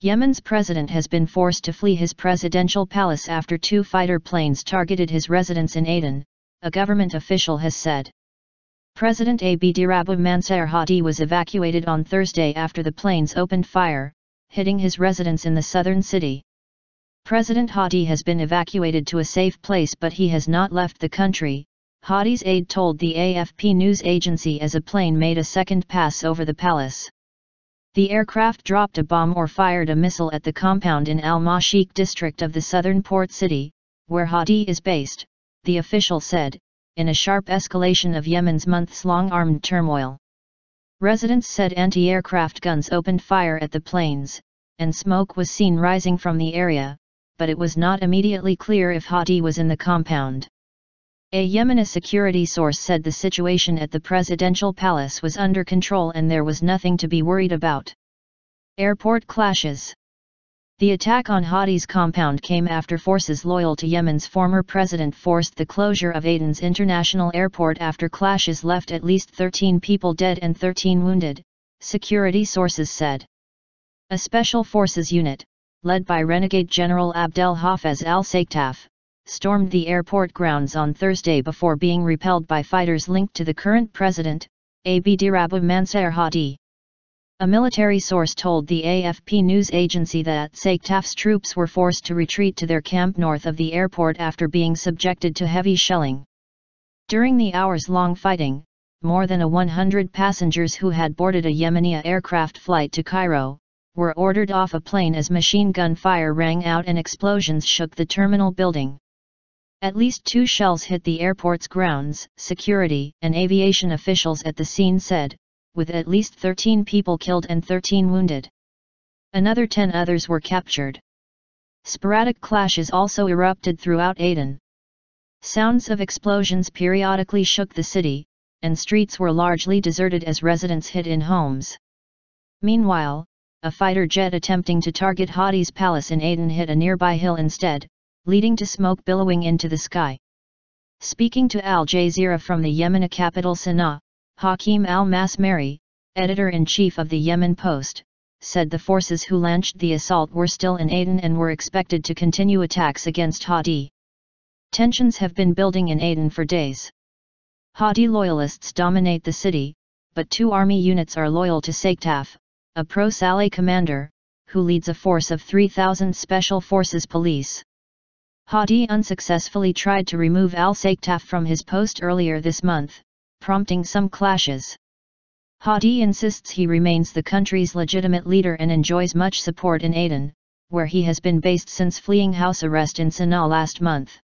Yemen's president has been forced to flee his presidential palace after 2 fighter planes targeted his residence in Aden, a government official has said. President Abd-Rabbu Mansour Hadi was evacuated on Thursday after the planes opened fire, hitting his residence in the southern city. President Hadi has been evacuated to a safe place, but he has not left the country, Hadi's aide told the AFP news agency as a plane made a second pass over the palace. The aircraft dropped a bomb or fired a missile at the compound in al-Maasheeq district of the southern port city, where Hadi is based, the official said, in a sharp escalation of Yemen's months-long armed turmoil. Residents said anti-aircraft guns opened fire at the planes, and smoke was seen rising from the area, but it was not immediately clear if Hadi was in the compound. A Yemeni security source said the situation at the presidential palace was under control and there was nothing to be worried about. Airport clashes. The attack on Hadi's compound came after forces loyal to Yemen's former president forced the closure of Aden's international airport after clashes left at least 13 people dead and 13 wounded, security sources said. A special forces unit, led by renegade General Abdel Hafez al-Saktaf, stormed the airport grounds on Thursday before being repelled by fighters linked to the current president, Abd-Rabbu Mansour Hadi. A military source told the AFP news agency that Saktaf's troops were forced to retreat to their camp north of the airport after being subjected to heavy shelling. During the hours-long fighting, more than 100 passengers who had boarded a Yemeni aircraft flight to Cairo were ordered off a plane as machine gun fire rang out and explosions shook the terminal building. At least 2 shells hit the airport's grounds, security and aviation officials at the scene said, with at least 13 people killed and 13 wounded. Another 10 others were captured. Sporadic clashes also erupted throughout Aden. Sounds of explosions periodically shook the city, and streets were largely deserted as residents hid in homes. Meanwhile, a fighter jet attempting to target Hadi's palace in Aden hit a nearby hill instead, leading to smoke billowing into the sky. Speaking to Al Jazeera from the Yemeni capital Sana'a, Hakim al-Masmari, editor-in-chief of the Yemen Post, said the forces who launched the assault were still in Aden and were expected to continue attacks against Hadi. Tensions have been building in Aden for days. Hadi loyalists dominate the city, but 2 army units are loyal to Saktaf, a pro-Saleh commander, who leads a force of 3,000 special forces police. Hadi unsuccessfully tried to remove al-Saktaf from his post earlier this month, prompting some clashes. Hadi insists he remains the country's legitimate leader and enjoys much support in Aden, where he has been based since fleeing house arrest in Sana'a last month.